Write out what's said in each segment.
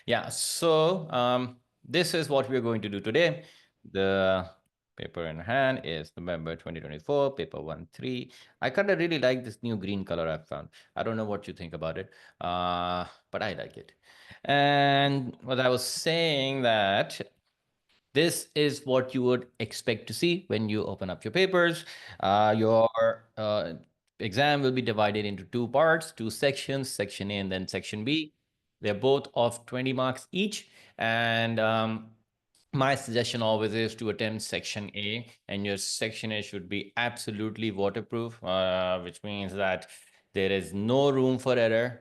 Yeah, so this is what we're going to do today. The paper in hand is November 2024, paper 1-3. I kind of really like this new green color I've found. I don't know what you think about it, but I like it. And what I was saying that this is what you would expect to see when you open up your papers. Your exam will be divided into two parts, two sections, section A and then section B. They're both of 20 marks each. And my suggestion always is to attempt section A, and your section A should be absolutely waterproof, which means that there is no room for error.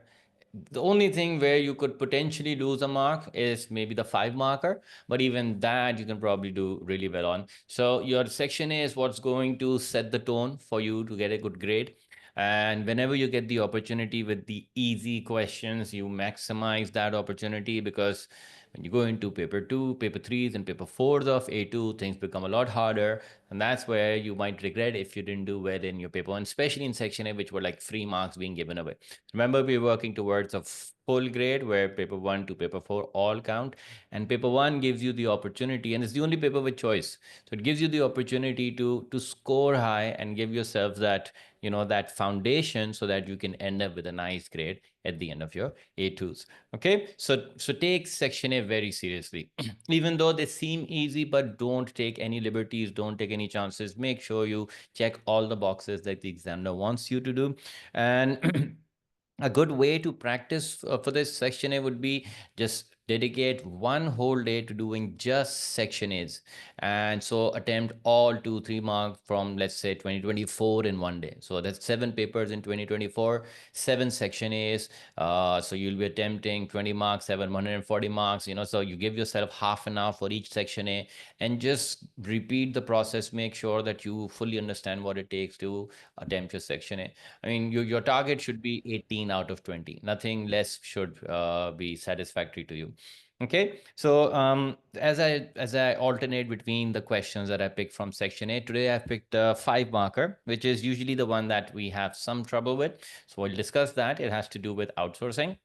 The only thing where you could potentially lose a mark is maybe the 5 marker, but even that you can probably do really well on. So your section A is what's going to set the tone for you to get a good grade. And whenever you get the opportunity with the easy questions, you maximize that opportunity, because when you go into paper 2, paper 3s, and paper 4s of A2, things become a lot harder. And that's where you might regret if you didn't do well in your paper 1, especially in section A, which were like 3 marks being given away. Remember, we're working towards a full grade where paper 1 to paper 4 all count. And paper 1 gives you the opportunity, and it's the only paper with choice. So it gives you the opportunity to score high and give yourself that, that foundation, so that you can end up with a nice grade at the end of your A2s. Okay, so take section A very seriously. Even though they seem easy, but don't take any liberties, don't take any chances. Make sure you check all the boxes that the examiner wants you to do. And a good way to practice for this section A would be just dedicate one whole day to doing just section A's. And so attempt all 2-3 marks from, let's say, 2024 in one day. So that's 7 papers in 2024, 7 section A's. So you'll be attempting 20 marks, 140 marks, so you give yourself half an hour for each section A, and just repeat the process. Make sure that you fully understand what it takes to attempt your section A. I mean, your target should be 18 out of 20. Nothing less should be satisfactory to you. Okay, so as I alternate between the questions that I picked from section A, today I picked a 5 marker, which is usually the one that we have some trouble with. So we'll discuss that. It has to do with outsourcing.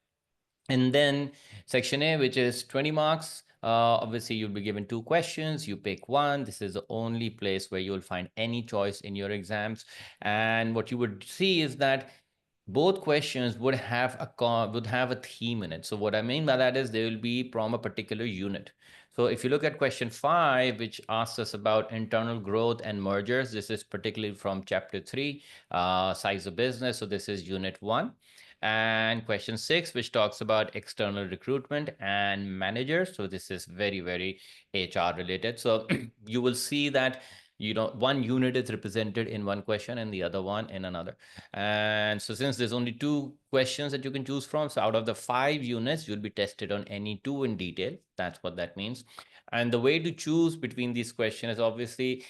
And then section A, which is 20 marks. Obviously, you'll be given 2 questions. You pick one. This is the only place where you'll find any choice in your exams. And what you would see is that both questions would have a theme in it. So what I mean by that is they will be from a particular unit. So if you look at question 5, which asks us about internal growth and mergers, this is particularly from chapter 3, size of business. So this is unit 1. And question 6, which talks about external recruitment and managers. So this is very, very HR related. So you will see that one unit is represented in one question and the other one in another. And so since there's only 2 questions that you can choose from, so out of the 5 units, you'll be tested on any 2 in detail. That's what that means. And the way to choose between these questions is obviously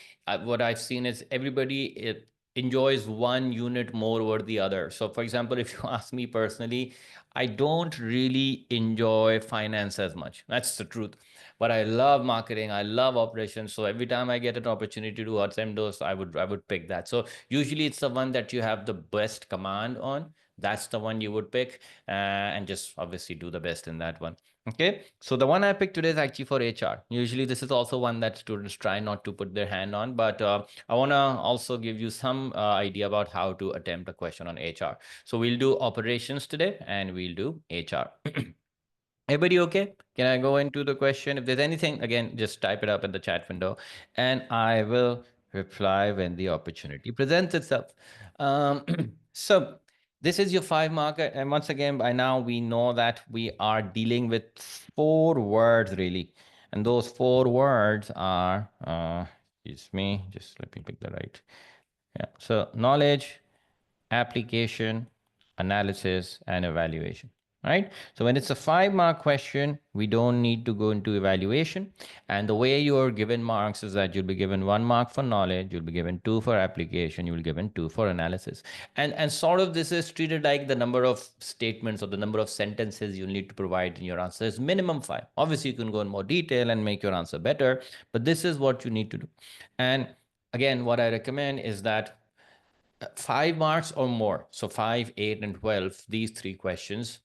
what I've seen is everybody enjoys one unit more over the other. So for example, if you ask me personally, I don't really enjoy finance as much. That's the truth. But I love marketing. I love operations. So every time I get an opportunity to attempt those, I would pick that. So usually it's the one that you have the best command on. That's the one you would pick, and just obviously do the best in that one. Okay, so the one I picked today is actually for HR. Usually this is also one that students try not to put their hand on, but I want to also give you some idea about how to attempt a question on HR. So we'll do operations today and we'll do HR. Everybody okay? Can I go into the question? If there's anything, again, just type it up in the chat window and I will reply when the opportunity presents itself. Um, so this is your 5 marker. And once again, by now we know that we are dealing with 4 words really. And those 4 words are, excuse me, just let me pick the right. Yeah. So knowledge, application, analysis, and evaluation. Right? So when it's a 5 mark question, we don't need to go into evaluation. And the way you are given marks is that you'll be given 1 mark for knowledge, you'll be given 2 for application, you'll be given 2 for analysis. And sort of this is treated like the number of statements or the number of sentences you need to provide in your answer is minimum 5. Obviously, you can go in more detail and make your answer better, but this is what you need to do. And again, what I recommend is that 5 marks or more, so 5, 8, and 12, these 3 questions,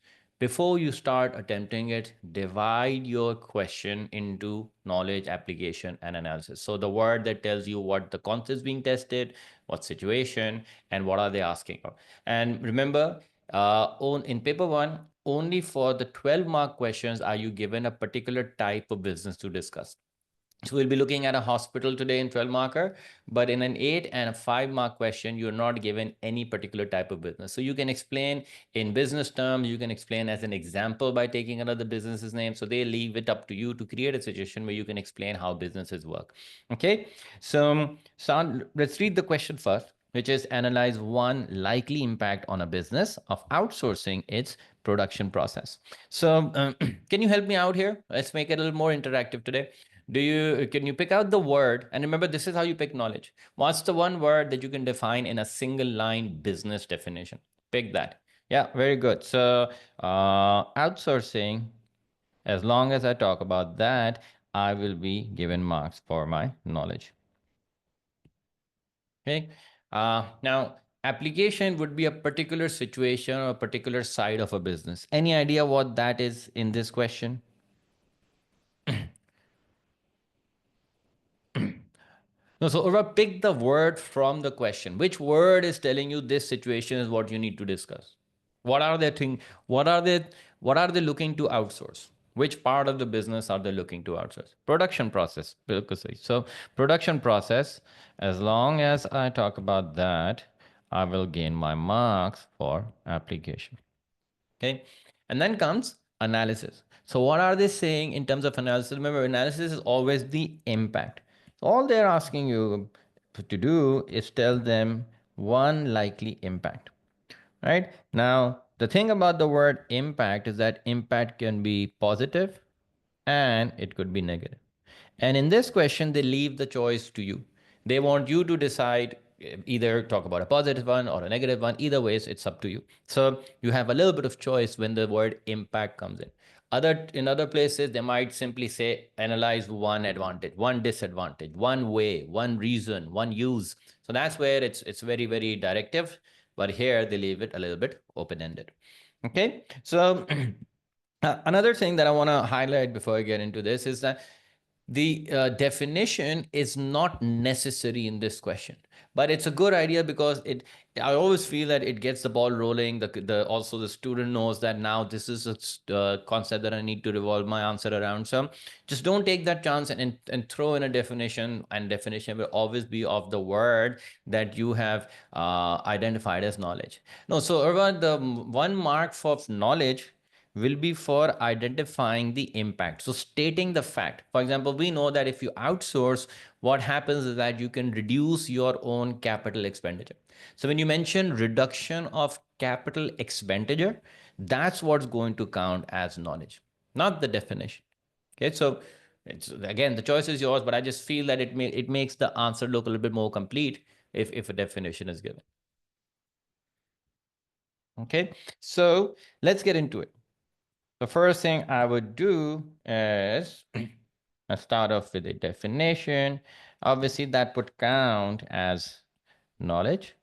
before you start attempting it, divide your question into knowledge, application, and analysis. So the word that tells you what the concept is being tested, what situation, and what are they asking for. And remember, in paper one, only for the 12-mark questions are you given a particular type of business to discuss. So we'll be looking at a hospital today in 12 marker, but in an 8 and a 5-mark question, you're not given any particular type of business. So you can explain in business terms, you can explain as an example by taking another business's name. So they leave it up to you to create a situation where you can explain how businesses work. Okay, so let's read the question first, which is analyze one likely impact on a business of outsourcing its production process. So can you help me out here? Let's make it a little more interactive today. Can you pick out the word, and remember this is how you pick knowledge. What's the one word that you can define in a single line business definition? Pick that. Yeah, very good. So outsourcing, as long as I talk about that, I will be given marks for my knowledge. Okay. Now application would be a particular situation or a particular side of a business. Any idea what that is in this question? No, so Urva, pick the word from the question. Which word is telling you this situation is what you need to discuss? What are they think? What are they? What are they looking to outsource? Which part of the business are they looking to outsource? Production process. So production process. As long as I talk about that, I will gain my marks for application. Okay. And then comes analysis. So what are they saying in terms of analysis? Remember, analysis is always the impact. So all they're asking you to do is tell them one likely impact, right? Now, the thing about the word impact is that impact can be positive and it could be negative. And in this question, they leave the choice to you. They want you to decide, either talk about a positive one or a negative one. Either ways, it's up to you. So you have a little bit of choice when the word impact comes in. In other places, they might simply say analyze one advantage, one disadvantage, one way, one reason, one use. So that's where it's very, very directive. But here they leave it a little bit open-ended. Okay. So another thing that I want to highlight before I get into this is that the definition is not necessary in this question, but it's a good idea because I always feel that it gets the ball rolling. Also the student knows that now this is a concept that I need to revolve my answer around. So just don't take that chance and throw in a definition, and definition will always be of the word that you have identified as knowledge. No, so Urva, the 1 mark for knowledge will be for identifying the impact. So stating the fact. For example, we know that if you outsource, what happens is that you can reduce your own capital expenditure. So when you mention reduction of capital expenditure, that's what's going to count as knowledge, not the definition. Okay, so it's again the choice is yours, but I just feel that it makes the answer look a little bit more complete if a definition is given. Okay, so let's get into it. The first thing I would do is I start off with a definition. Obviously, that would count as knowledge.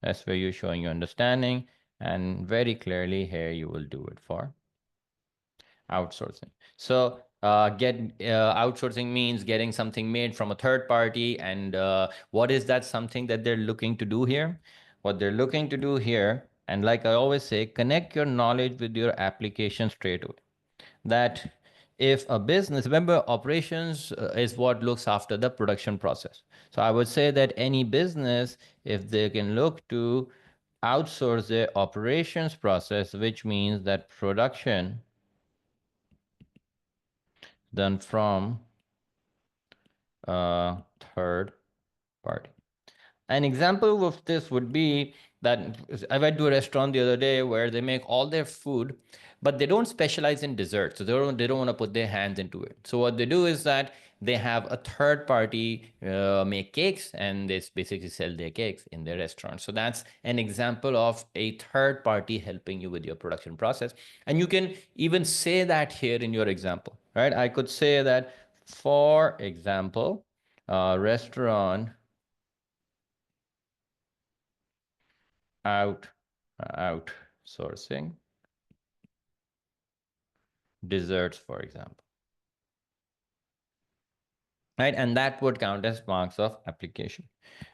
That's where you're showing your understanding. And very clearly here, you will do it for outsourcing. So outsourcing means getting something made from a third party. And what is that something that they're looking to do here? What they're looking to do here, and like I always say, connect your knowledge with your application straight away. That if a business, remember operations is what looks after the production process. So I would say that any business, if they can look to outsource their operations process, which means that production done from a third party. An example of this would be that I went to a restaurant the other day where they make all their food, but they don't specialize in dessert. So they don't want to put their hands into it. So what they do is that they have a third party make cakes, and they basically sell their cakes in their restaurant. So that's an example of a third party helping you with your production process. And you can even say that here in your example, right? I could say that, for example, restaurant outsourcing desserts, for example. Right? And that would count as marks of application.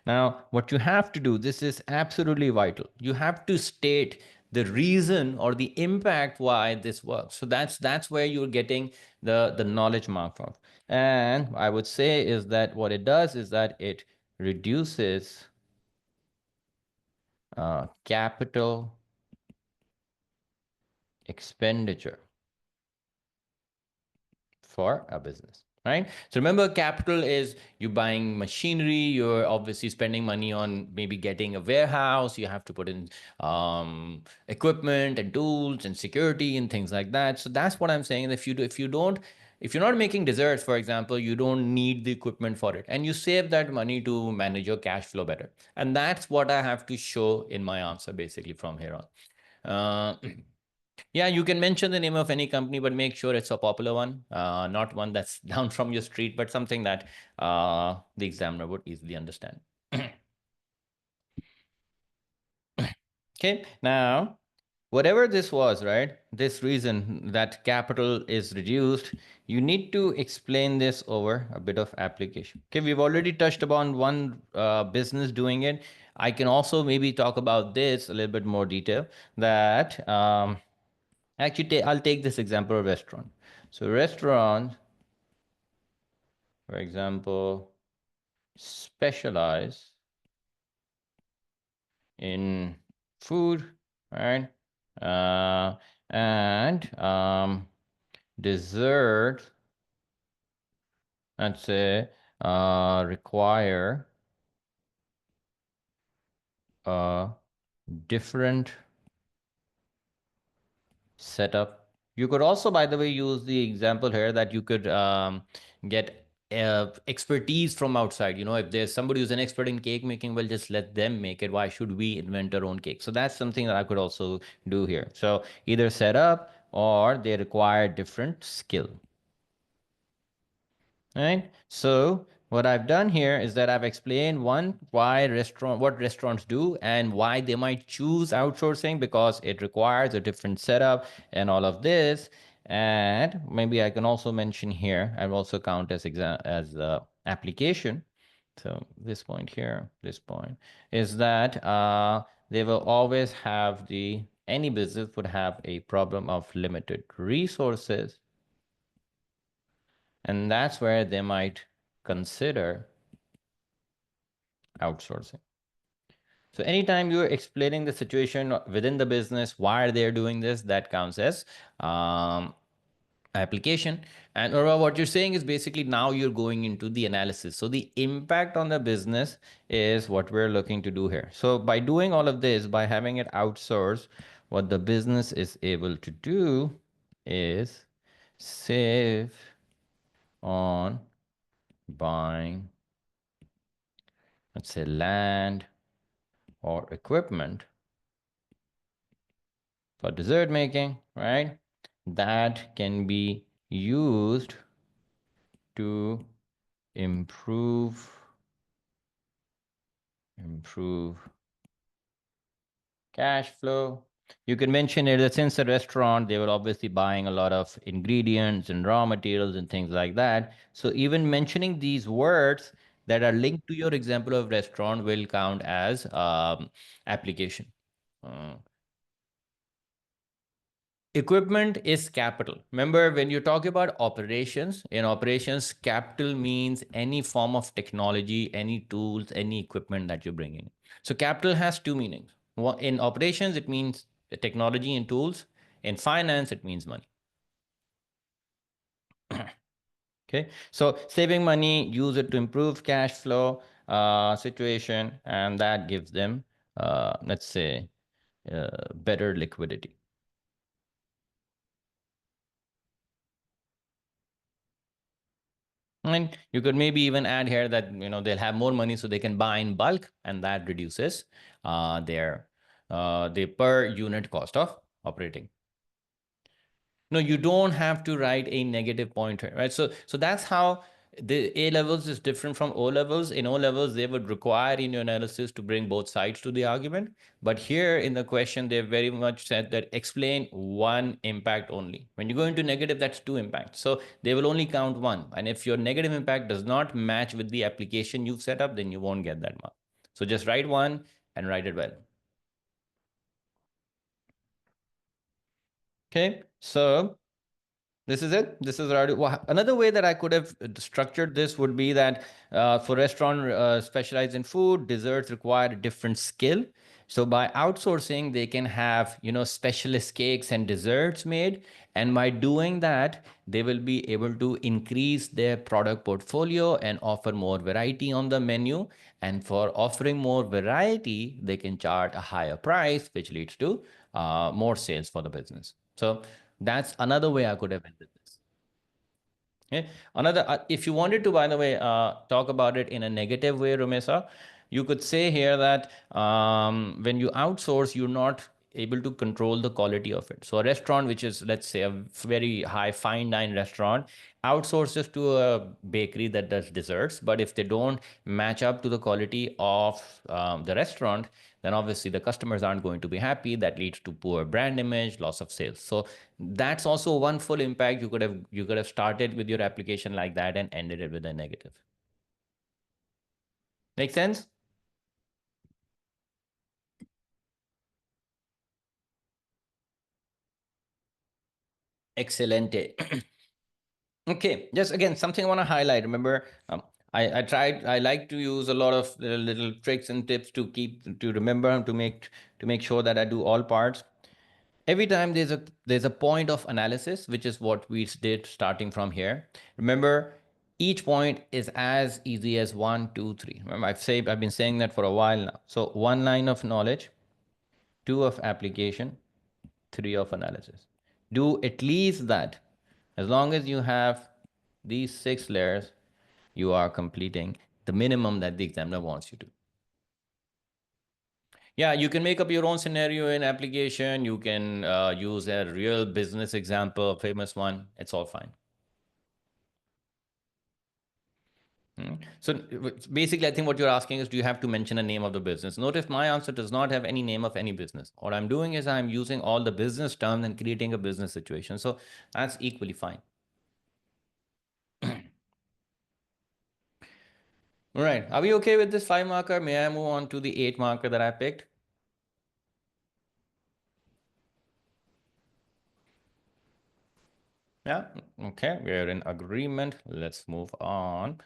Now, what you have to do, this is absolutely vital. You have to state the reason or the impact why this works. So that's where you're getting the knowledge mark from. And I would say is that what it does is that it reduces capital expenditure for a business, right? So remember, capital is you buying machinery, you're obviously spending money on maybe getting a warehouse, you have to put in equipment and tools and security and things like that. So that's what I'm saying. If you're not making desserts, for example, you don't need the equipment for it, and you save that money to manage your cash flow better. And that's what I have to show in my answer basically from here on. Yeah, you can mention the name of any company, but make sure it's a popular one, not one that's down from your street, but something that the examiner would easily understand. Okay, now, whatever this was, right? This reason that capital is reduced, you need to explain this over a bit of application. Okay, we've already touched upon one business doing it. I can also maybe talk about this a little bit more detail that actually, I'll take this example of restaurant. So restaurants, for example, specialize in food, right? Uh, and dessert, let's say, require a different setup. You could also, by the way, use the example here that you could get expertise from outside. You know, if there's somebody who's an expert in cake making, well, just let them make it. Why should we invent our own cake? So that's something that I could also do here. So either set up or they require different skill. Right? So what I've done here is that I've explained what restaurants do and why they might choose outsourcing because it requires a different setup and all of this. And maybe I can also mention here, I've also count as application. So this point here, this point is that they will always have any business would have a problem of limited resources, and that's where they might consider outsourcing. So anytime you're explaining the situation within the business, why they're doing this, that counts as application. And or what you're saying is basically now you're going into the analysis. So the impact on the business is what we're looking to do here. So by doing all of this, by having it outsourced, what the business is able to do is save on buying, let's say, land or equipment for dessert making, right? That can be used to improve cash flow. You can mention it that since a restaurant, they were obviously buying a lot of ingredients and raw materials and things like that. So even mentioning these words that are linked to your example of restaurant will count as application. Uh, Equipment is capital. Remember, when you talk about operations, in operations, capital means any form of technology, any tools, any equipment that you're bringing. So capital has two meanings. In operations, it means technology and tools. In finance, it means money. Okay, so saving money, use it to improve cash flow situation, and that gives them, let's say, better liquidity. And you could maybe even add here that they'll have more money so they can buy in bulk, and that reduces their the per unit cost of operating. No, you don't have to write a negative pointer, right? So that's how The A levels is different from O levels. In O levels, they would require in your analysis to bring both sides to the argument. But here in the question, they very much said that explain one impact only. When you go into negative, that's two impacts. So they will only count one. And if your negative impact does not match with the application you've set up, then you won't get that mark. So just write one and write it well. Okay. So this is it. This is already another way that I could have structured this would be that for restaurant specialized in food, desserts require a different skill. So by outsourcing, they can have specialist cakes and desserts made, and by doing that, they will be able to increase their product portfolio and offer more variety on the menu. And for offering more variety, they can charge a higher price, which leads to more sales for the business. So that's another way I could have ended this. Okay. Another, if you wanted to, by the way, talk about it in a negative way, Rumesa, you could say here that when you outsource, you're not able to control the quality of it. So a restaurant, which is, let's say, a very high fine dine restaurant, outsources to a bakery that does desserts. But if they don't match up to the quality of the restaurant, then obviously the customers aren't going to be happy. That leads to poor brand image, loss of sales. So that's also one full impact. You could have started with your application like that and ended it with a negative. Make sense? Excelente. Okay, just again, something I want to highlight. Remember, I like to use a lot of little tricks and tips to remember to make sure that I do all parts. Every time there's a point of analysis, which is what we did starting from here. Remember, each point is as easy as one, two, three. Remember, I've been saying that for a while now. So one line of knowledge, two of application, three of analysis. Do at least that. As long as you have these 6 layers, you are completing the minimum that the examiner wants you to. Yeah, you can make up your own scenario in application. You can use a real business example, a famous one. It's all fine. So basically, I think what you're asking is, do you have to mention a name of the business? Notice my answer does not have any name of any business. What I'm doing is I'm using all the business terms and creating a business situation. So that's equally fine. All right. Are we okay with this 5 marker? May I move on to the 8 marker that I picked? Yeah. Okay. We're in agreement. Let's move on.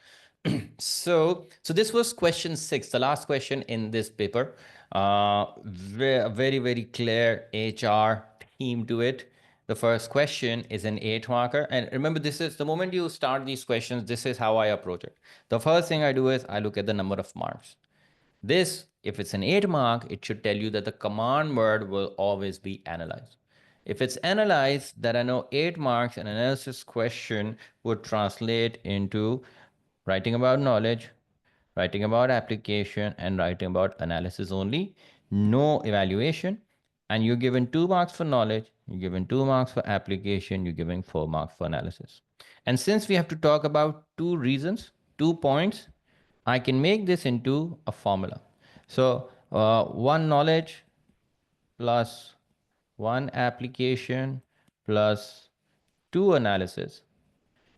So this was question 6, the last question in this paper. Very, very clear HR theme to it. The first question is an 8 marker. And remember, this is the moment you start these questions, this is how I approach it. The first thing I do is I look at the number of marks. This, if it's an 8 mark, it should tell you that the command word will always be analyze. If it's analyze, then I know 8 marks, an analysis question would translate into writing about knowledge, writing about application, and writing about analysis only. No evaluation. And you're given 2 marks for knowledge, you're given 2 marks for application, you're giving 4 marks for analysis. And since we have to talk about 2 reasons, 2 points, I can make this into a formula. So one knowledge plus one application plus two analysis.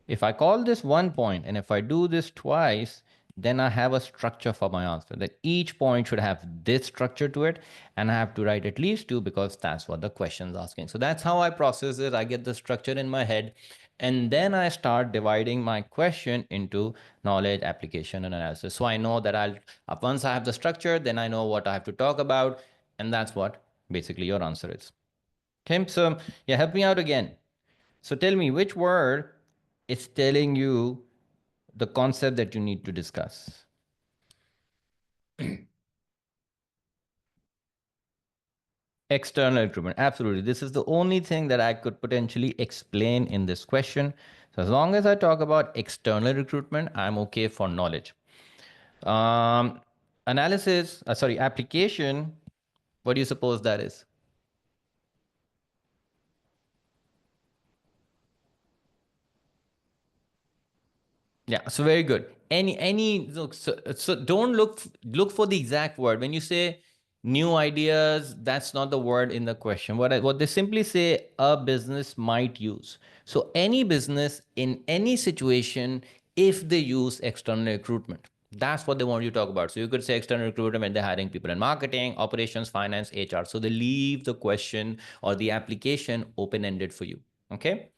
If I call this 1 point and if I do this twice, then I have a structure for my answer, that each point should have this structure to it, and I have to write at least 2 because that's what the question is asking. So that's how I process it. I get the structure in my head, and then I start dividing my question into knowledge, application, and analysis. So I know that once I have the structure, then I know what I have to talk about, and that's what basically your answer is. Okay, so yeah, help me out again. So tell me, which word is telling you the concept that you need to discuss? External recruitment. Absolutely. This is the only thing that I could potentially explain in this question. So as long as I talk about external recruitment, I'm okay for knowledge. Um, application. What do you suppose that is? Yeah, so very good. Any look, so don't look for the exact word. When you say new ideas, that's not the word in the question. What they simply say a business might use. So any business in any situation, if they use external recruitment, that's what they want you to talk about. So you could say external recruitment when they're hiring people in marketing, operations, finance, HR. So they leave the question or the application open-ended for you. Okay.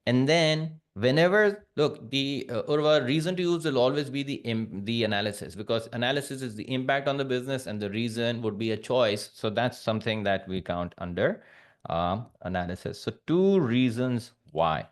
And then whenever look the Urva, reason to use will always be the analysis, because analysis is the impact on the business and the reason would be a choice. So that's something that we count under analysis. So two reasons why.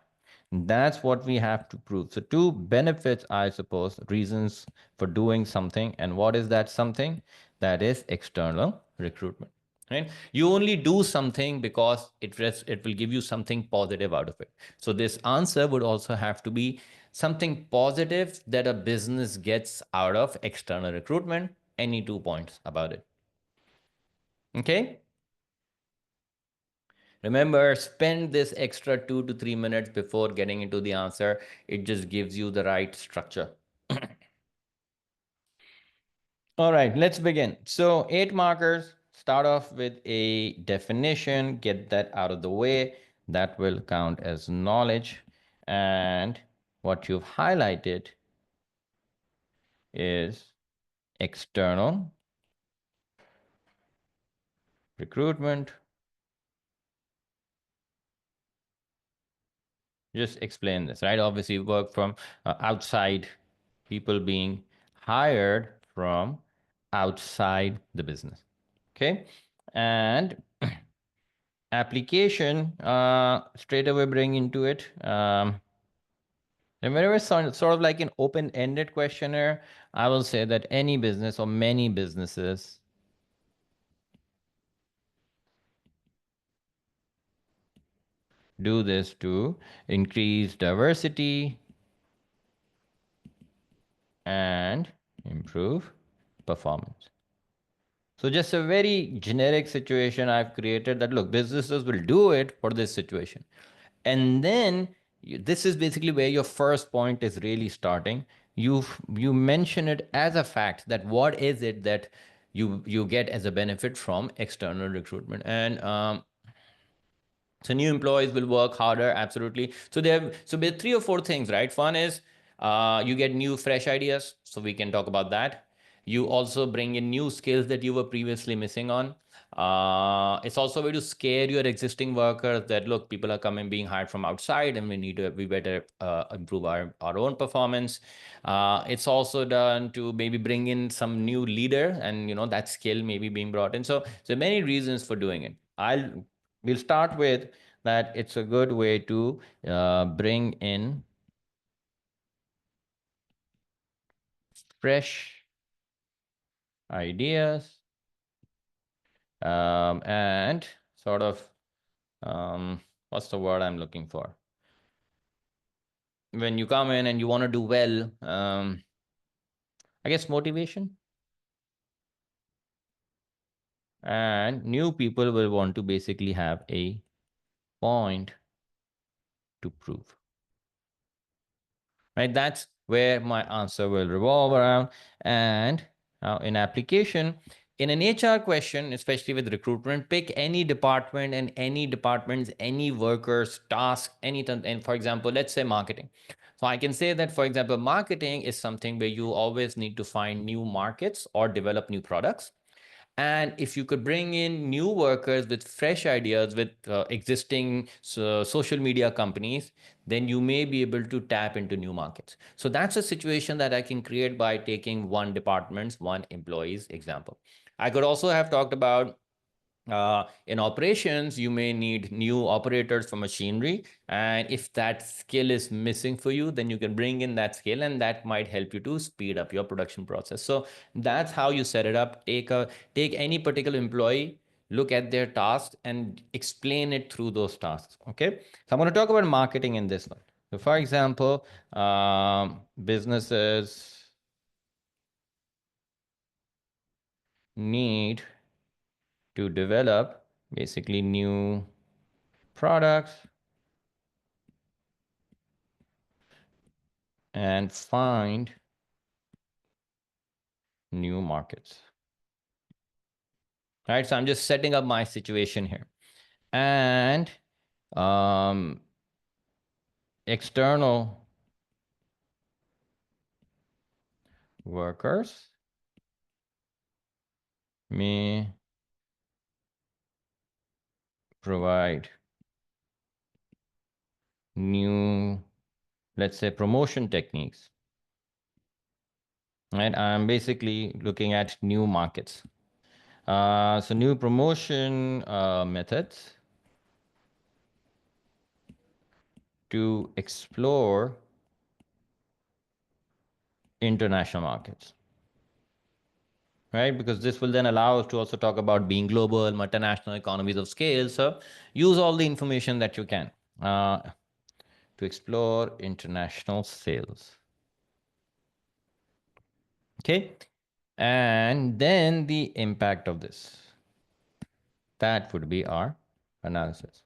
That's what we have to prove. So two benefits, I suppose, reasons for doing something. And what is that something? That is external recruitment. Right? You only do something because it will give you something positive out of it. So this answer would also have to be something positive that a business gets out of external recruitment. Any 2 points about it. Okay. Remember, spend this extra 2 to 3 minutes before getting into the answer. It just gives you the right structure. All right, let's begin. So 8 markers, start off with a definition, get that out of the way. That will count as knowledge. And what you've highlighted is external recruitment. Just explain this, right? Obviously, work from outside, people being hired from outside the business. Okay. And application, straight away bring into it. And whenever it's sort of like an open-ended questionnaire, I will say that any business or many businesses do this to increase diversity and improve performance. So just a very generic situation I've created that look, businesses will do it for this situation. And then this is basically where your first point is really starting. You mention it as a fact that what is it that you get as a benefit from external recruitment. And so new employees will work harder, absolutely. So there are 3 or 4 things, right? One is you get new, fresh ideas. So we can talk about that. You also bring in new skills that you were previously missing on. It's also a way to scare your existing workers that look, people are coming, being hired from outside, and we better improve our own performance. It's also done to maybe bring in some new leader, and that skill maybe being brought in. So many reasons for doing it. We'll start with that it's a good way to bring in fresh ideas and sort of what's the word I'm looking for? When you come in and you want to do well, I guess motivation. And new people will want to basically have a point to prove. Right? That's where my answer will revolve around. And in application, in an HR question, especially with recruitment, pick any department and any department's, any workers, task, anything. And for example, let's say marketing. So I can say that, for example, marketing is something where you always need to find new markets or develop new products. And if you could bring in new workers with fresh ideas with existing social media companies, then you may be able to tap into new markets. So that's a situation that I can create by taking one department's, one employee's example. I could also have talked about in operations, you may need new operators for machinery. And if that skill is missing for you, then you can bring in that skill, and that might help you to speed up your production process. So that's how you set it up. Take any particular employee, look at their tasks, and explain it through those tasks. Okay. So I'm going to talk about marketing in this one. So for example, businesses need to develop basically new products and find new markets. Right, so I'm just setting up my situation here. And external workers may provide new, let's say, promotion techniques. Right, I'm basically looking at new markets. So new promotion methods to explore international markets. Right, because this will then allow us to also talk about being global, multinational economies of scale. So use all the information that you can to explore international sales. Okay, and then the impact of this, that would be our analysis.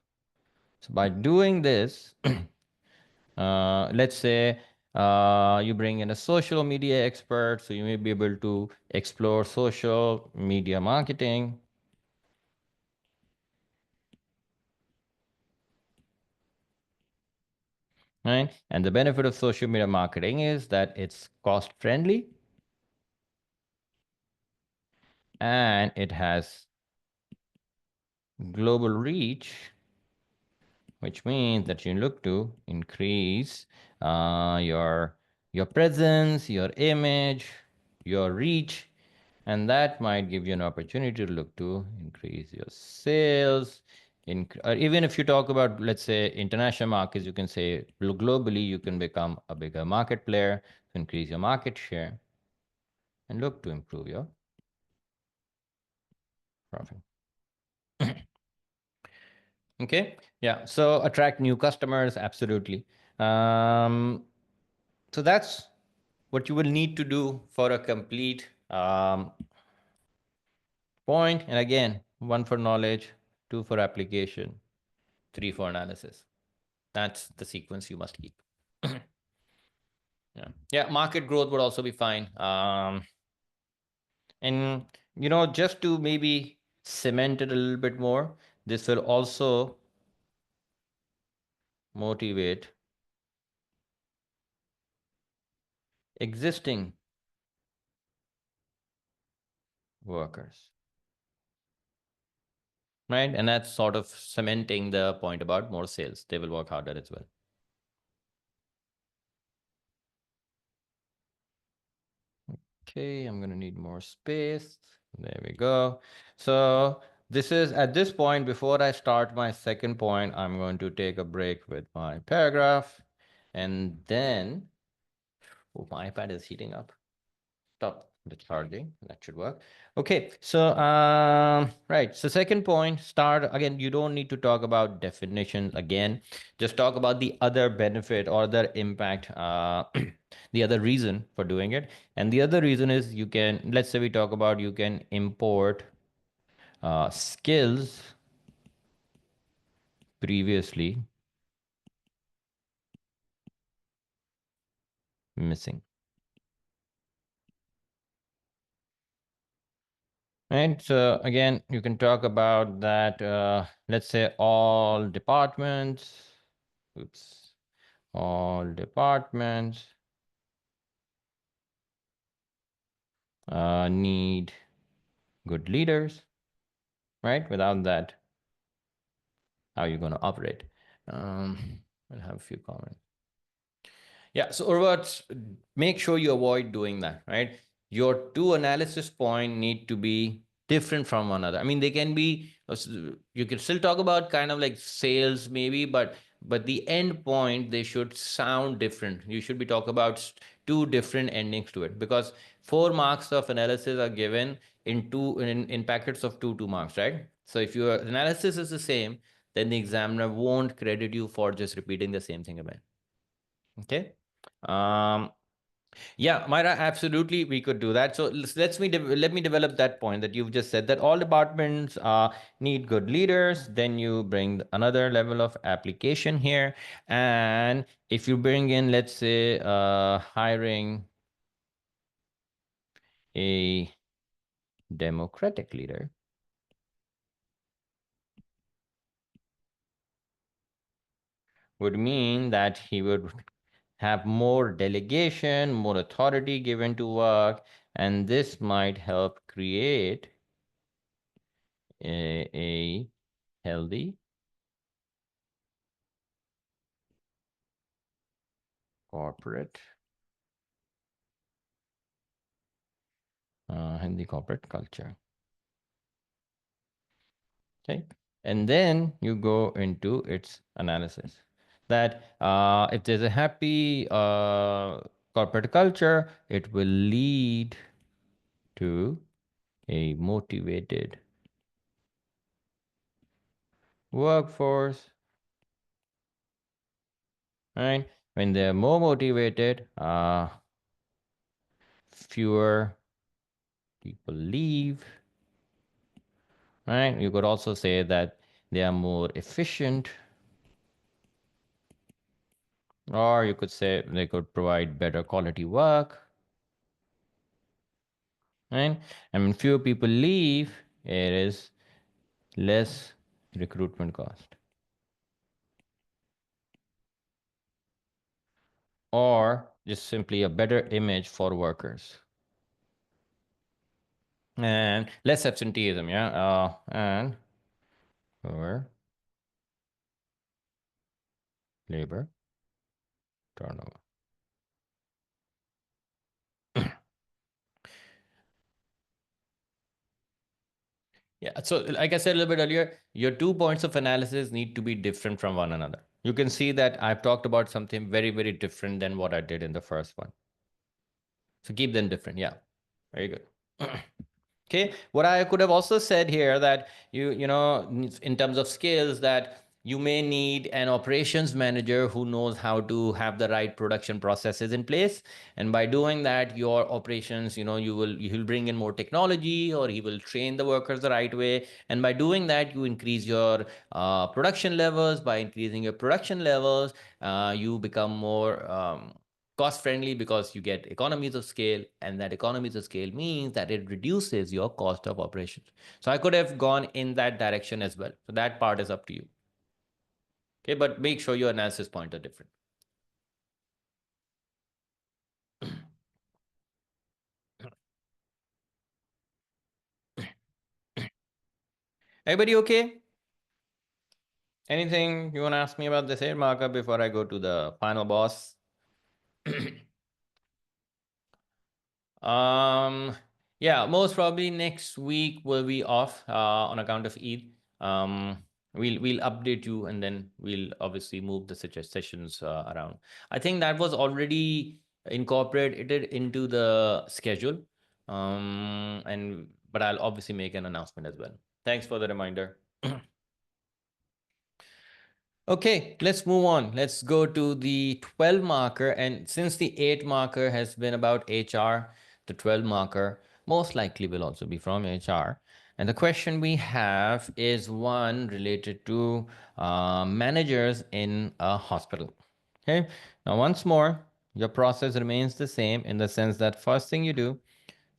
So by doing this, let's say you bring in a social media expert, so you may be able to explore social media marketing. Right, and the benefit of social media marketing is that it's cost friendly and it has global reach, which means that you look to increase your presence, your image, your reach, and that might give you an opportunity to look to increase your sales. Or even if you talk about, let's say, international markets, you can say globally you can become a bigger market player, increase your market share, and look to improve your profit. Okay, yeah, so attract new customers, absolutely. So that's what you will need to do for a complete point. And again, 1 for knowledge, 2 for application, 3 for analysis. That's the sequence you must keep. Yeah, market growth would also be fine. And just to maybe cement it a little bit more, this will also motivate existing workers, right? And that's sort of cementing the point about more sales. They will work harder as well. Okay, I'm going to need more space. There we go. So this is at this point, before I start my second point, I'm going to take a break with my paragraph. And then, oh, my iPad is heating up. Stop the charging. That should work. Okay, so right. So second point, start again. You don't need to talk about definitions again. Just talk about the other benefit or the impact, the other reason for doing it. And the other reason is you can, let's say we talk about you can import skills previously missing. Right. So again, you can talk about that. Let's say all departments. Oops. All departments need good leaders, right? Without that, how are you going to operate? I'll have a few comments. Yeah, so Urvat, make sure you avoid doing that, right? Your two analysis point need to be different from one another. I mean, they can be, you can still talk about kind of like sales maybe, but the end point, they should sound different. You should be talking about two different endings to it, because 4 marks of analysis are given in packets of two marks, right? So if your analysis is the same, then the examiner won't credit you for just repeating the same thing again. Okay. Um, Yeah, Myra, absolutely, we could do that. So let me develop that point that you've just said, that all departments need good leaders. Then you bring another level of application here, and if you bring in, let's say, hiring a democratic leader, would mean that he would have more delegation, more authority given to work, and this might help create a healthy corporate healthy corporate culture. Okay, and then you go into its analysis, that if there's a happy corporate culture, it will lead to a motivated workforce, right? When they're more motivated, fewer people leave, right? You could also say that they are more efficient, or you could say they could provide better quality work, right? And when fewer people leave, it is less recruitment cost, or just simply a better image for workers and less absenteeism, yeah, and lower labor turnover. Yeah, so like I said a little bit earlier, your 2 points of analysis need to be different from one another. You can see that I've talked about something very, very different than what I did in the first one. So keep them different. Yeah, very good. Okay, what I could have also said here, that you know, in terms of skills, that you may need an operations manager who knows how to have the right production processes in place, and by doing that, your operations, you know, you'll bring in more technology, or he will train the workers the right way, and by doing that, you increase your production levels. By increasing your production levels, you become more cost friendly, because you get economies of scale, and that economies of scale means that it reduces your cost of operations. So I could have gone in that direction as well. So that part is up to you. Okay, but make sure your analysis points are different. Everybody okay? Anything you want to ask me about this air marker before I go to the final boss? Um, yeah, most probably next week will be off on account of Eid. Um, we'll update you, and then we'll obviously move the sessions around. I think that was already incorporated into the schedule. And but I'll obviously make an announcement as well. Thanks for the reminder. Okay, let's move on. Let's go to the 12 marker. And since the 8 marker has been about HR, the 12 marker most likely will also be from HR. And the question we have is one related to managers in a hospital. Okay, now once more, your process remains the same, in the sense that first thing you do,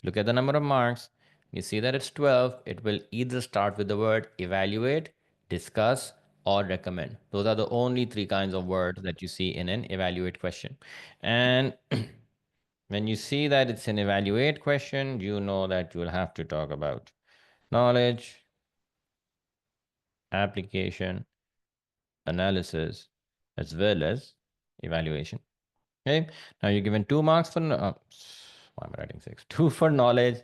look at the number of marks. You see that it's 12. It will either start with the word evaluate, discuss, or recommend. Those are the only three kinds of words that you see in an evaluate question. And when you see that it's an evaluate question, you know that you will have to talk about knowledge, application, analysis, as well as evaluation. Okay. Now you're given 2 marks for, why am I writing 6? 2 for knowledge,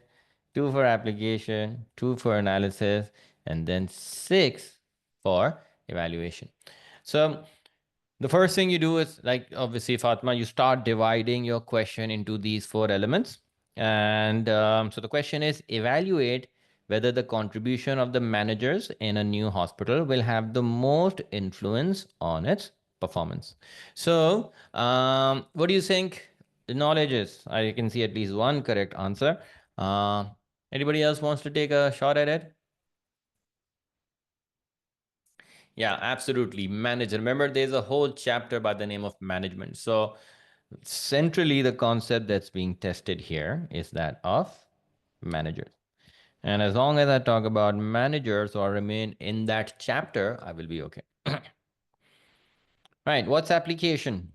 2 for application, 2 for analysis, and then 6 for evaluation. So the first thing you do is, like, obviously, Fatma, you start dividing your question into these 4 elements. And so the question is, evaluate whether the contribution of the managers in a new hospital will have the most influence on its performance. So what do you think? knowledges. I can see at least one correct answer. Uh, Anybody else wants to take a shot at it? Yeah, absolutely. Manager. Remember, there's a whole chapter by the name of management. So, centrally, the concept that's being tested here is that of managers. And as long as I talk about managers or remain in that chapter, I will be okay. Right. What's application?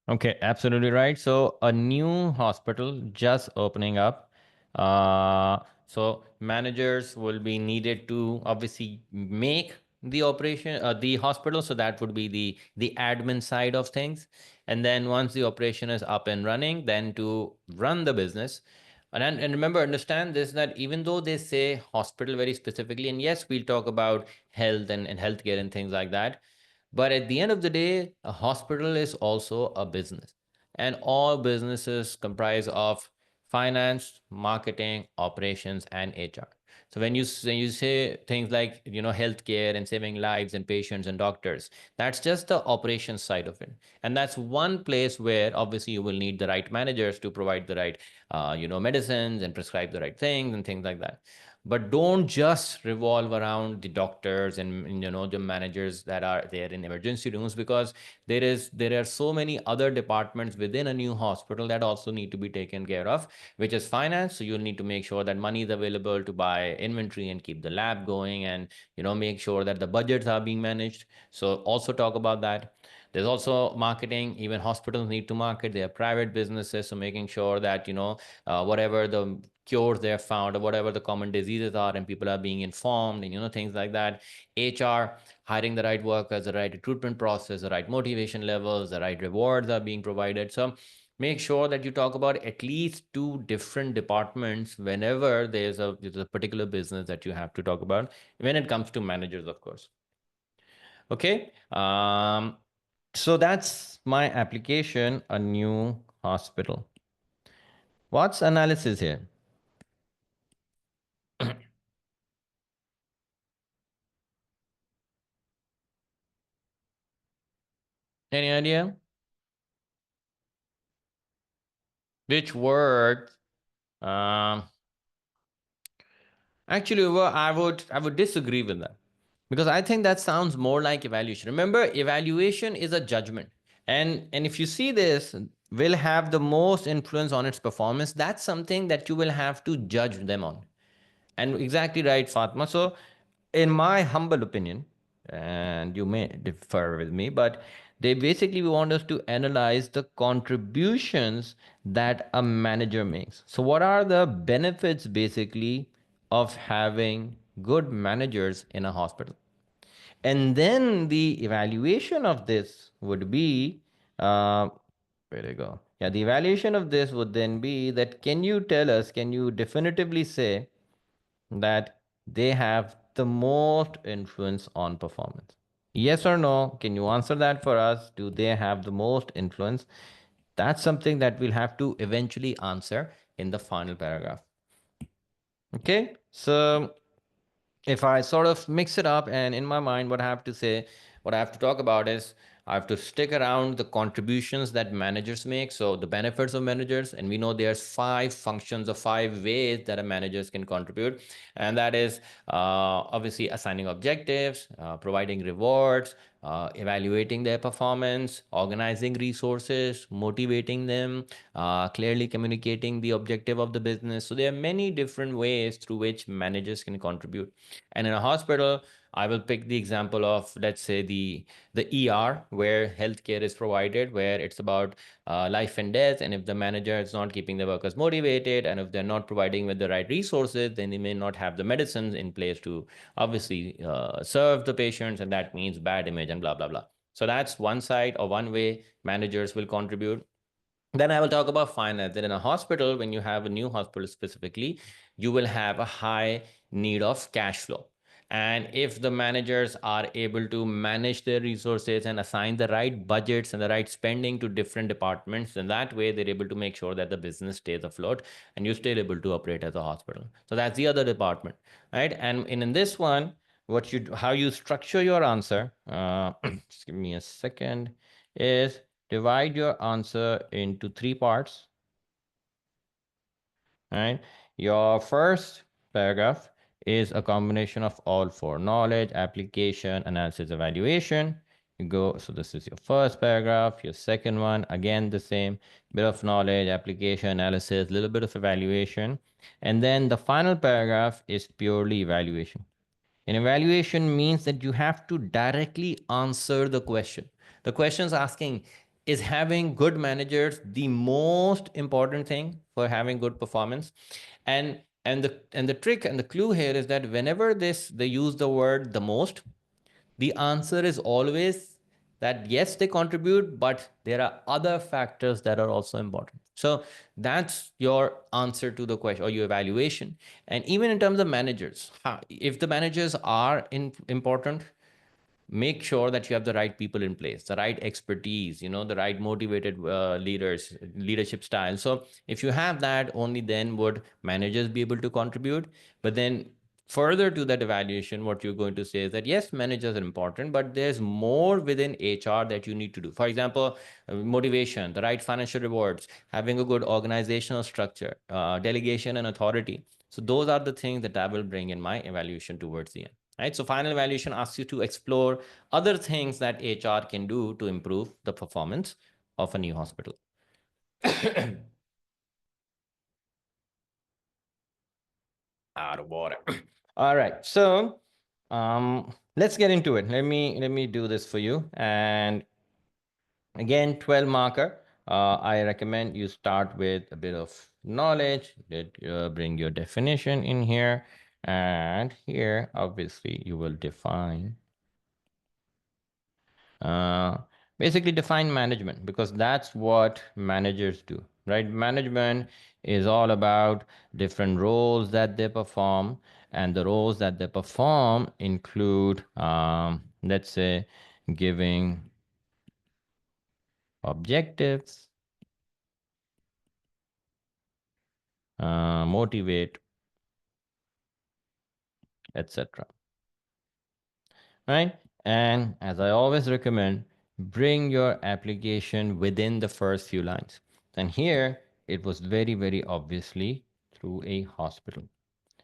Okay, absolutely right. So a new hospital just opening up. So managers will be needed to obviously make the operation, the hospital. So that would be the admin side of things. And then once the operation is up and running, then to run the business. And remember, understand this that even though they say hospital very specifically, and yes, we'll talk about health and healthcare and things like that, but at the end of the day, a hospital is also a business. And all businesses comprise of finance, marketing, operations, and HR. So when you say things like healthcare and saving lives and patients and doctors, that's just the operations side of it, and that's one place where obviously you will need the right managers to provide the right medicines and prescribe the right things and things like that. But don't just revolve around the doctors and the managers that are there in emergency rooms, because there are so many other departments within a new hospital that also need to be taken care of, which is finance. So you'll need to make sure that money is available to buy inventory and keep the lab going, and make sure that the budgets are being managed. So also talk about that. There's also marketing. Even hospitals need to market. They are private businesses, so making sure that whatever the cures they have found or whatever the common diseases are, and people are being informed, and things like that. HR, hiring the right workers, the right recruitment process, the right motivation levels, the right rewards are being provided. So make sure that you talk about at least two different departments whenever there's a particular business that you have to talk about, when it comes to managers, of course. Okay. So that's my application, a new hospital. What's analysis here? Any idea? Which word? Um, Actually, well, I would disagree with that, because I think that sounds more like evaluation. Remember, evaluation is a judgment, and if you see this will have the most influence on its performance. That's something that you will have to judge them on. And exactly right, Fatma. So, in my humble opinion, and you may differ with me, but they basically want us to analyze the contributions that a manager makes. So, what are the benefits basically of having good managers in a hospital? And then the evaluation of this would be, uh, where you go? Yeah, the evaluation of this would then be that, can you tell us, can you definitively say that they have the most influence on performance? Yes or no? Can you answer that for us? Do they have the most influence? That's something that we'll have to eventually answer in the final paragraph. Okay, so if I sort of mix it up, and in my mind, what I have to say, what I have to talk about is, I have to stick around the contributions that managers make. So the benefits of managers, and we know there's 5 functions or 5 ways that a managers can contribute, and that is obviously assigning objectives, providing rewards, evaluating their performance, organizing resources, motivating them, clearly communicating the objective of the business. So there are many different ways through which managers can contribute. And in a hospital, I will pick the example of, let's say, the ER, where healthcare is provided, where it's about life and death. And if the manager is not keeping the workers motivated, and if they're not providing with the right resources, then they may not have the medicines in place to obviously serve the patients, and that means bad image and blah blah blah. So that's one side, or one way managers will contribute. Then I will talk about finance. That in a hospital, when you have a new hospital specifically, you will have a high need of cash flow. And if the managers are able to manage their resources and assign the right budgets and the right spending to different departments, then that way they're able to make sure that the business stays afloat and you're still able to operate as a hospital. So that's the other department, right? And in this one, how you structure your answer, just give me a second, is divide your answer into three parts, right? Your first paragraph is a combination of all four: knowledge, application, analysis, evaluation. You go, so this is your first paragraph. Your second one, again, the same bit of knowledge, application, analysis, little bit of evaluation. And then the final paragraph is purely evaluation. An evaluation means that you have to directly answer the question. The question is asking, is having good managers the most important thing for having good performance? And the trick and the clue here is that whenever they use the word the most, the answer is always that yes, they contribute, but there are other factors that are also important. So that's your answer to the question or your evaluation. And even in terms of managers, if the managers are important, make sure that you have the right people in place, the right expertise, the right motivated leadership style. So if you have that, only then would managers be able to contribute. But then further to that evaluation, what you're going to say is that yes, managers are important, but there's more within HR that you need to do. For example, motivation, the right financial rewards, having a good organizational structure, delegation and authority. So those are the things that I will bring in my evaluation towards the end. Right? So final evaluation asks you to explore other things that HR can do to improve the performance of a new hospital. Out of water. All right. So let's get into it. Let me do this for you. And again, 12 marker. I recommend you start with a bit of knowledge. Bring your definition in here. And here, obviously, you will define uh, basically define management, because that's what managers do, right? Management is all about different roles that they perform, and the roles that they perform include, let's say, giving objectives, motivate, etc. Right? And as I always recommend, bring your application within the first few lines. And here it was very, very obviously through a hospital.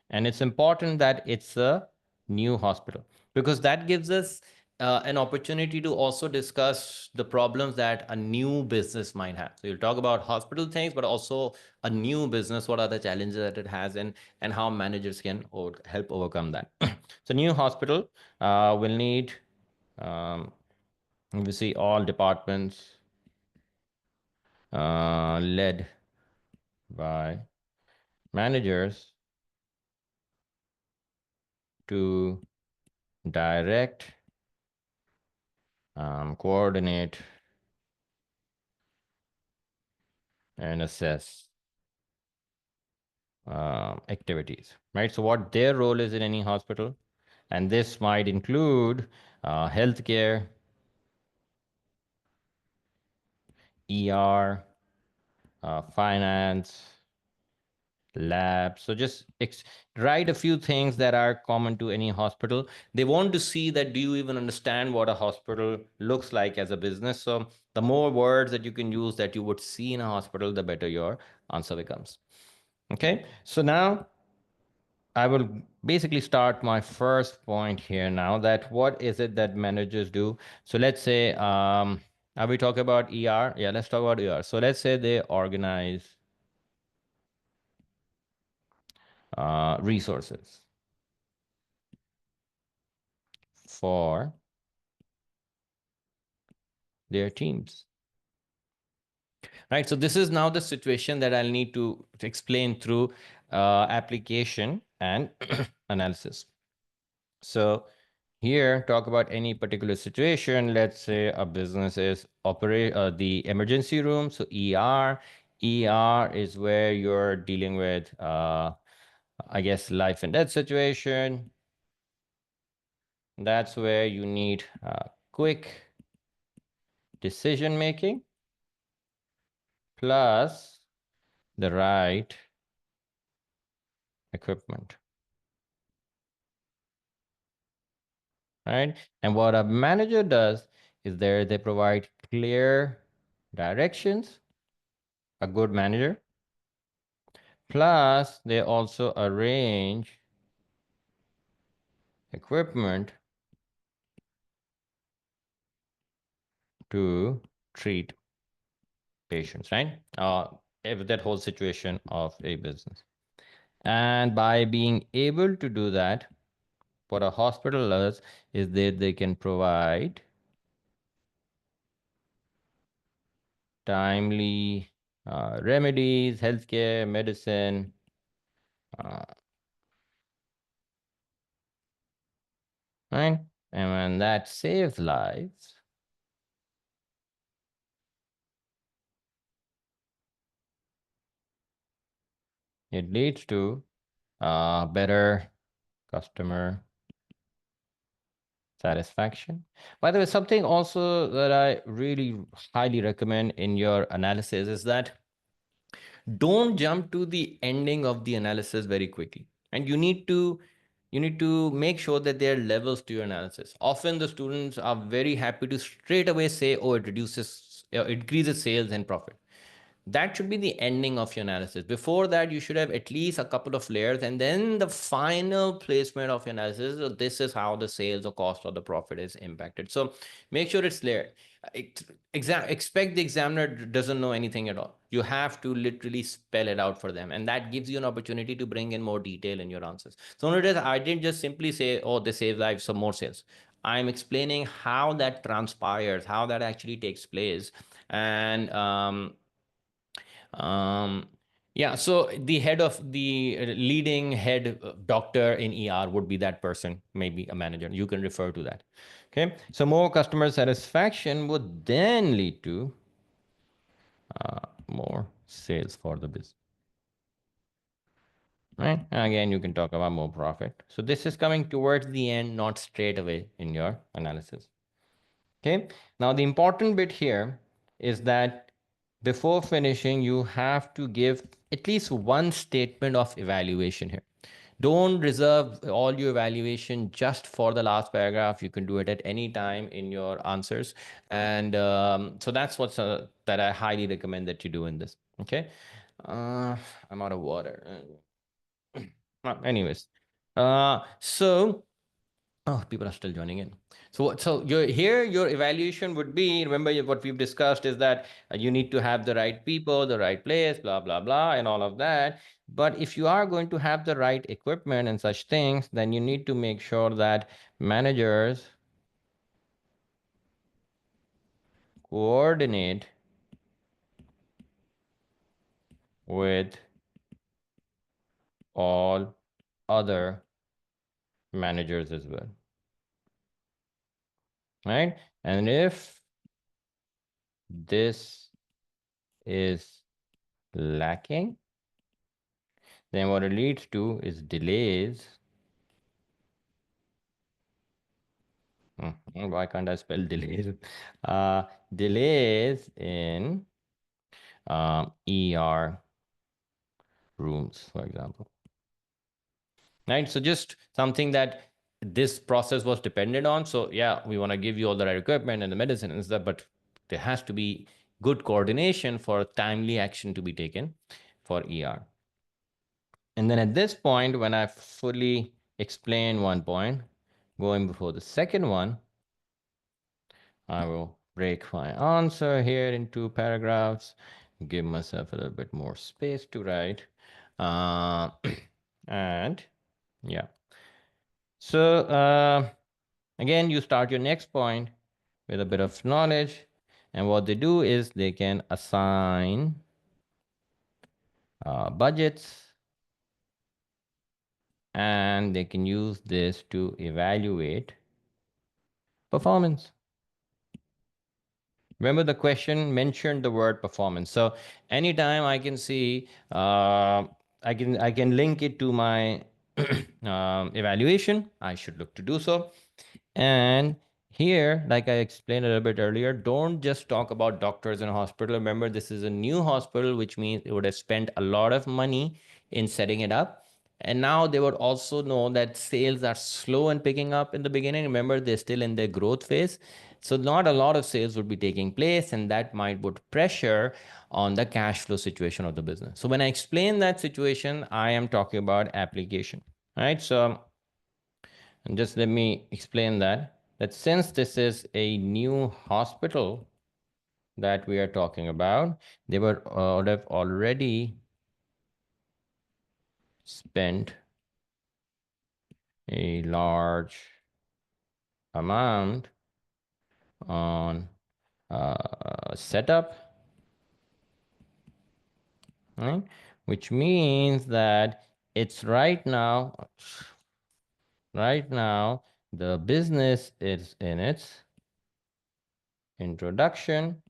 And it's important that it's a new hospital, because that gives us an opportunity to also discuss the problems that a new business might have. So you'll talk about hospital things, but also a new business, what are the challenges that it has, and how managers can help overcome that. So new hospital will need, um, we see all departments led by managers to direct, coordinate, and assess activities, right? So what their role is in any hospital, and this might include healthcare, ER, finance, lab. So just write a few things that are common to any hospital. They want to see that do you even understand what a hospital looks like as a business. So the more words that you can use that you would see in a hospital, the better your answer becomes. Okay, so now I will basically start my first point here now, that what is it that managers do? So let's say, are we talking about ER? Yeah, let's talk about ER. So let's say they organize resources for their teams, right? So this is now the situation that I'll need to explain through application and analysis. So here, talk about any particular situation. Let's say a business is operate the emergency room. So ER, ER is where you're dealing with, I guess, life and death situation. That's where you need quick decision making plus the right equipment, right? And what a manager does is they provide clear directions, a good manager, plus they also arrange equipment to treat patients, right? That whole situation of a business. And by being able to do that, what a hospital does is that they can provide timely remedies, healthcare, medicine, uh, right? And when that saves lives, it leads to better customer satisfaction. By the way, something also that I really highly recommend in your analysis is that don't jump to the ending of the analysis very quickly, and you need to make sure that there are levels to your analysis. Often the students are very happy to straight away say, oh, it reduces increases sales and profit. That should be the ending of your analysis. Before that, you should have at least a couple of layers, and then the final placement of your analysis. So this is how the sales or cost or the profit is impacted. So make sure it's layered. Expect the examiner doesn't know anything at all. You have to literally spell it out for them, and that gives you an opportunity to bring in more detail in your answers. So notice I didn't just simply say, "Oh, this saves lives, so more sales." I'm explaining how that transpires, how that actually takes place, and um, yeah, so the head of the leading head doctor in ER would be that person, maybe a manager. You can refer to that. Okay, so more customer satisfaction would then lead to more sales for the business. Right? And again, you can talk about more profit. So this is coming towards the end, not straight away in your analysis. Okay. Now, the important bit here is that before finishing, you have to give at least one statement of evaluation here. Don't reserve all your evaluation just for the last paragraph. You can do it at any time in your answers. And so that's what's that I highly recommend that you do in this. Okay. I'm out of water. Anyways, so oh, people are still joining in. So your evaluation would be, remember what we've discussed is that you need to have the right people, the right place, blah, blah, blah, and all of that. But if you are going to have the right equipment and such things, then you need to make sure that managers coordinate with all other managers as well, right? And if this is lacking, then what it leads to is delays. Why can't I spell delays? Delays in ER rooms, for example. Right? So just something that this process was dependent on. So yeah, we want to give you all the right equipment and the medicine and stuff, but there has to be good coordination for timely action to be taken for ER. And then at this point, when I fully explain one point, going before the second one, I will break my answer here in two paragraphs, give myself a little bit more space to write. Uh, and yeah. So again, you start your next point with a bit of knowledge. And what they do is they can assign budgets, and they can use this to evaluate performance. Remember, the question mentioned the word performance. So anytime I can see, I can link it to my evaluation. I should look to do so. And here, like I explained a little bit earlier, don't just talk about doctors and hospital. Remember, this is a new hospital, which means it would have spent a lot of money in setting it up. And now they would also know that sales are slow and picking up in the beginning. Remember, they're still in their growth phase. So not a lot of sales would be taking place, and that might put pressure on the cash flow situation of the business. So when I explain that situation, I am talking about application, right? So and just let me explain that since this is a new hospital that we are talking about, they would have already spent a large amount on setup, right? Which means that it's right now, the business is in its introduction.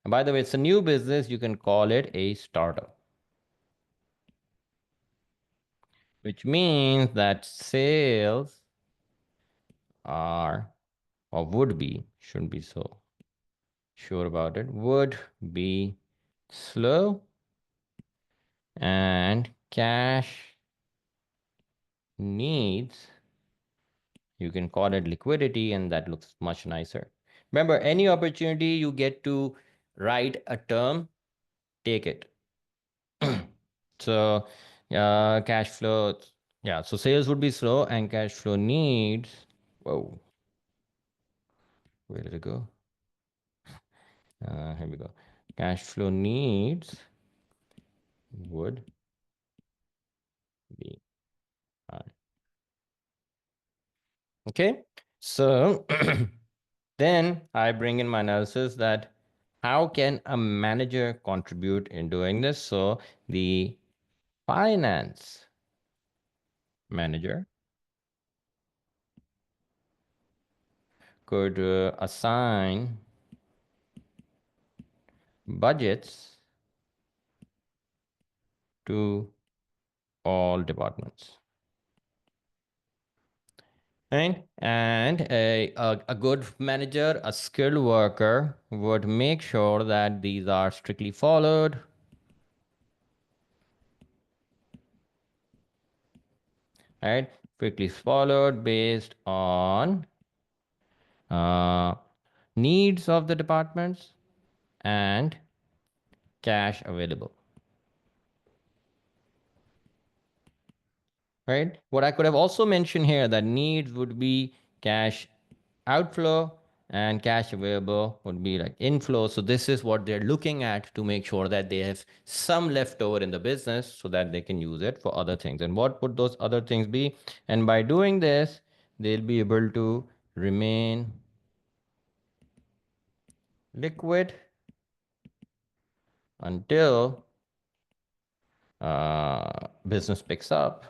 And by the way, it's a new business. You can call it a startup, which means that sales are or would be, shouldn't be so sure about it, would be slow, and cash needs, you can call it liquidity, and that looks much nicer. Remember, any opportunity you get to write a term, take it. So cash flow, yeah, so sales would be slow and cash flow needs, whoa, where did it go? Here we go. Cash flow needs would be high. Okay, so then I bring in my analysis that how can a manager contribute in doing this? So the finance manager could assign budgets to all departments. Right? And a good manager, a skilled worker would make sure that these are strictly followed. Right? Strictly followed based on uh, needs of the departments and cash available. Right? What I could have also mentioned here that needs would be cash outflow and cash available would be like inflow. So this is what they're looking at to make sure that they have some leftover in the business so that they can use it for other things. And what would those other things be? And by doing this, they'll be able to remain liquid until business picks up.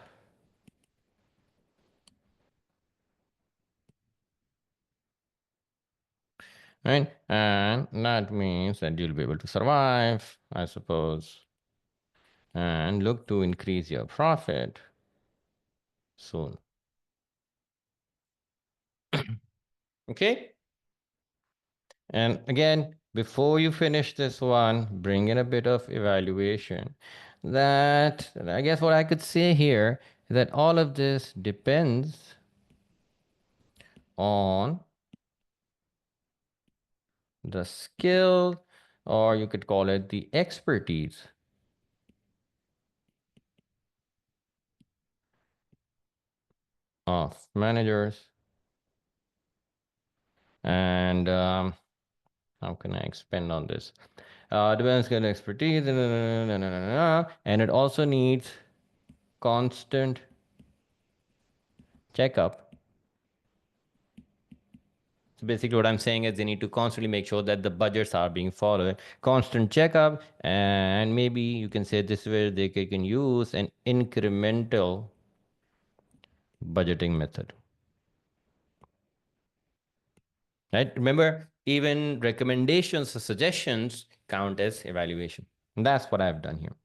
Right? And that means that you'll be able to survive, I suppose, and look to increase your profit soon. Okay? And again, before you finish this one, bring in a bit of evaluation. That I guess what I could say here is that all of this depends on the skill, or you could call it the expertise of managers. And how can I expand on this? Depends on expertise, and it also needs constant checkup. So basically what I'm saying is they need to constantly make sure that the budgets are being followed, constant checkup, and maybe you can say this way they can use an incremental budgeting method. Right? Remember, even recommendations or suggestions count as evaluation. And that's what I've done here.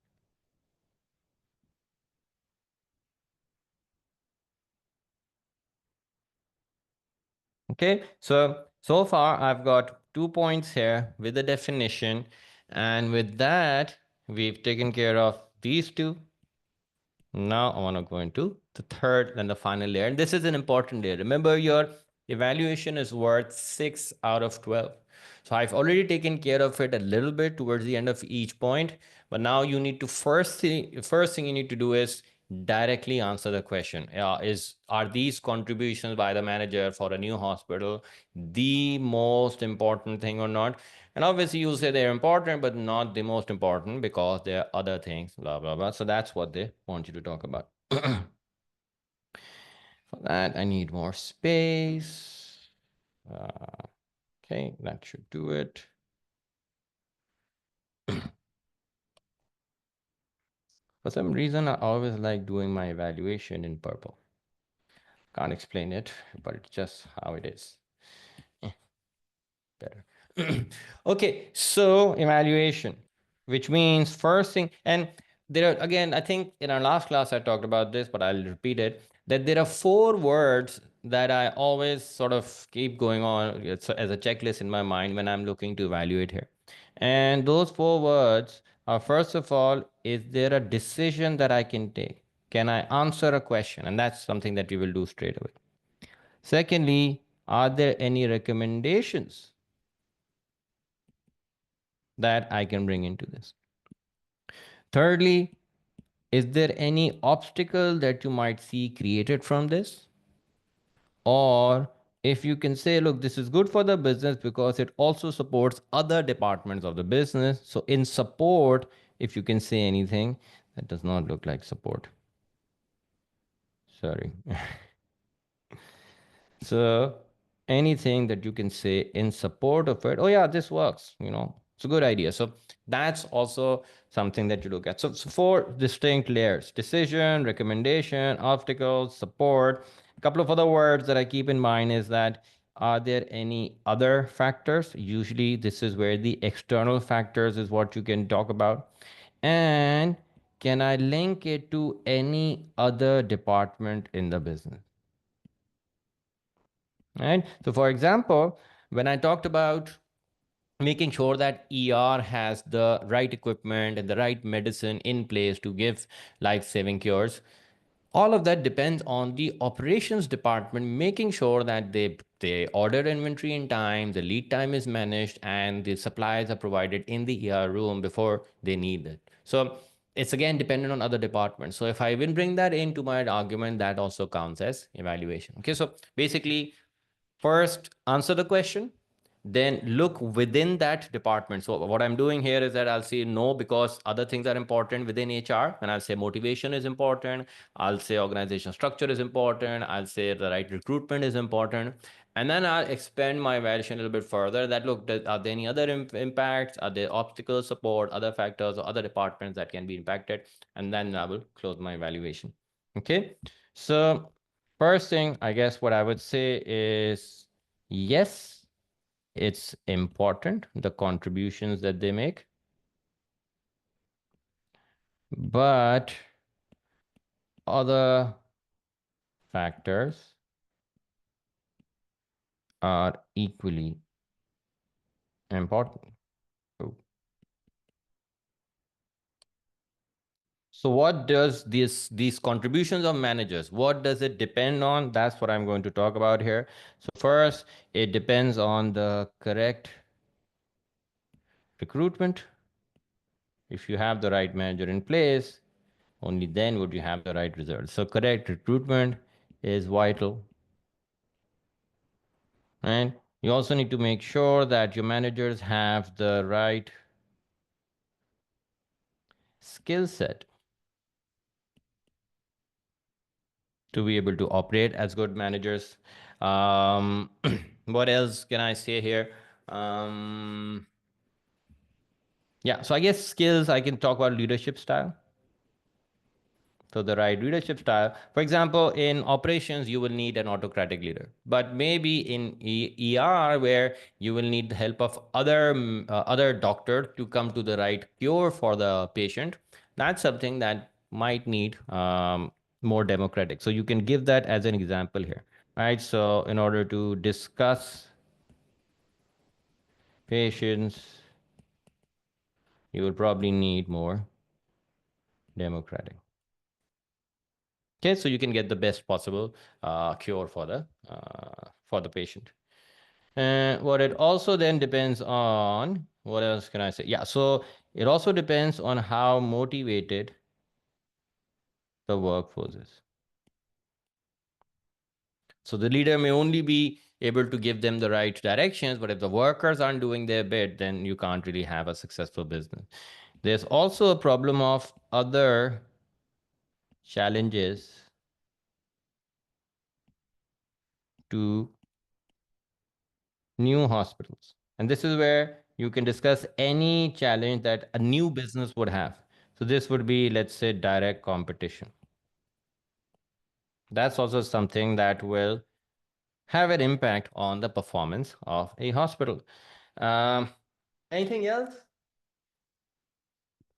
Okay, so far I've got 2 points here with the definition, and with that, we've taken care of these two. Now I want to go into the third and the final layer. And this is an important layer. Remember, your evaluation is worth 6 out of 12. So I've already taken care of it a little bit towards the end of each point. But now you need to first thing you need to do is directly answer the question. Are these contributions by the manager for a new hospital the most important thing or not? And obviously, you'll say they're important, but not the most important because there are other things, blah, blah, blah. So that's what they want you to talk about. For that, I need more space. Okay, that should do it. For some reason, I always like doing my evaluation in purple. Can't explain it, but it's just how it is. Better. Okay, so evaluation, which means first thing, and there are, again, I think in our last class I talked about this, but I'll repeat it, that there are 4 words that I always sort of keep going on as a checklist in my mind when I'm looking to evaluate here. And those 4 words are, first of all, is there a decision that I can take? Can I answer a question? And that's something that we will do straight away. Secondly, are there any recommendations that I can bring into this? Thirdly, is there any obstacle that you might see created from this? Or if you can say, look, this is good for the business because it also supports other departments of the business. So, in support, if you can say anything, that does not look like support. Sorry. So anything that you can say in support of it, oh yeah, this works, it's a good idea. So that's also something that you look at. So 4 distinct layers: decision, recommendation, obstacles, support. A couple of other words that I keep in mind is that, are there any other factors? Usually this is where the external factors is what you can talk about. And can I link it to any other department in the business? Right. So, for example, when I talked about making sure that ER has the right equipment and the right medicine in place to give life-saving cures, all of that depends on the operations department making sure that they order inventory in time, the lead time is managed, and the supplies are provided in the ER room before they need it. So it's again dependent on other departments. So if I even bring that into my argument, that also counts as evaluation. Okay, so basically, first, answer the question, then look within that department. So, what I'm doing here is that I'll say no because other things are important within HR, and I'll say motivation is important. I'll say organization structure is important. I'll say the right recruitment is important. And then I'll expand my evaluation a little bit further that, look, are there any other impacts? Are there obstacles, support, other factors, or other departments that can be impacted? And then I will close my evaluation. Okay. So, first thing, I guess what I would say is yes, it's important, the contributions that they make, but other factors are equally important. So what does these contributions of managers, what does it depend on? That's what I'm going to talk about here. So first, it depends on the correct recruitment. If you have the right manager in place, only then would you have the right results. So correct recruitment is vital. And you also need to make sure that your managers have the right skill set to be able to operate as good managers. Um, what else can I say here? Um, yeah, so I guess skills, I can talk about leadership style. So the right leadership style. For example, in operations, you will need an autocratic leader. But maybe in ER, where you will need the help of other doctor to come to the right cure for the patient, that's something that might need more democratic. So you can give that as an example here. right? So in order to discuss patients, you will probably need more democratic. Okay, so you can get the best possible cure for the patient. And what it also then depends on, what else can I say? Yeah, so it also depends on how motivated the workforce is. So the leader may only be able to give them the right directions, but if the workers aren't doing their bit, then you can't really have a successful business. There's also a problem of other challenges to new hospitals. And this is where you can discuss any challenge that a new business would have. So this would be, let's say, direct competition. That's also something that will have an impact on the performance of a hospital. Um, Anything else?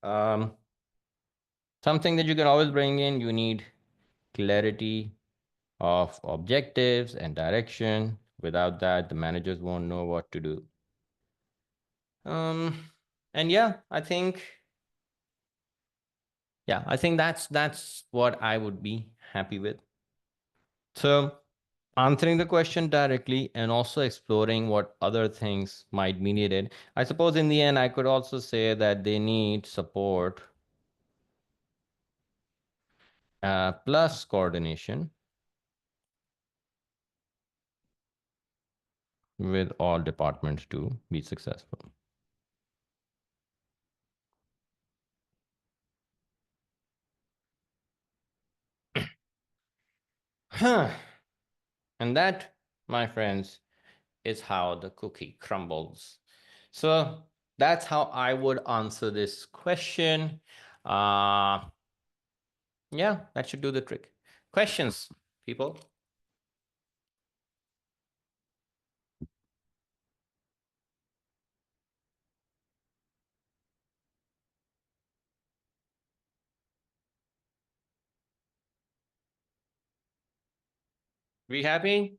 Um, Something that you can always bring in, you need clarity of objectives and direction. Without that, the managers won't know what to do. Um, and yeah, I think that's what I would be happy with. So answering the question directly and also exploring what other things might be needed. I suppose in the end, I could also say that they need support plus coordination with all departments to be successful. And that, my friends, is how the cookie crumbles. So that's how I would answer this question. Uh, yeah, that should do the trick. Questions, people? We happy?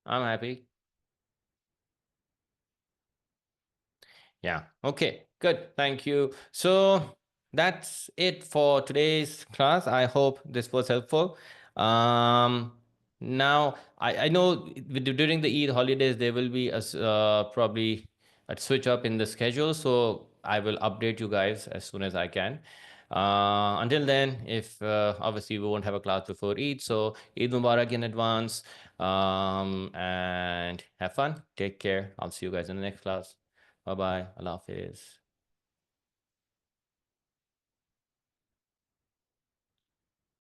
I'm happy. Yeah. Okay. Good. Thank you. So that's it for today's class. I hope this was helpful. Um, Now I know during the Eid holidays there will be probably a switch up in the schedule. So I will update you guys as soon as I can. Until then, if obviously we won't have a class before Eid, so Eid Mubarak in advance. And have fun. Take care. I'll see you guys in the next class. Bye bye. Allah Hafiz.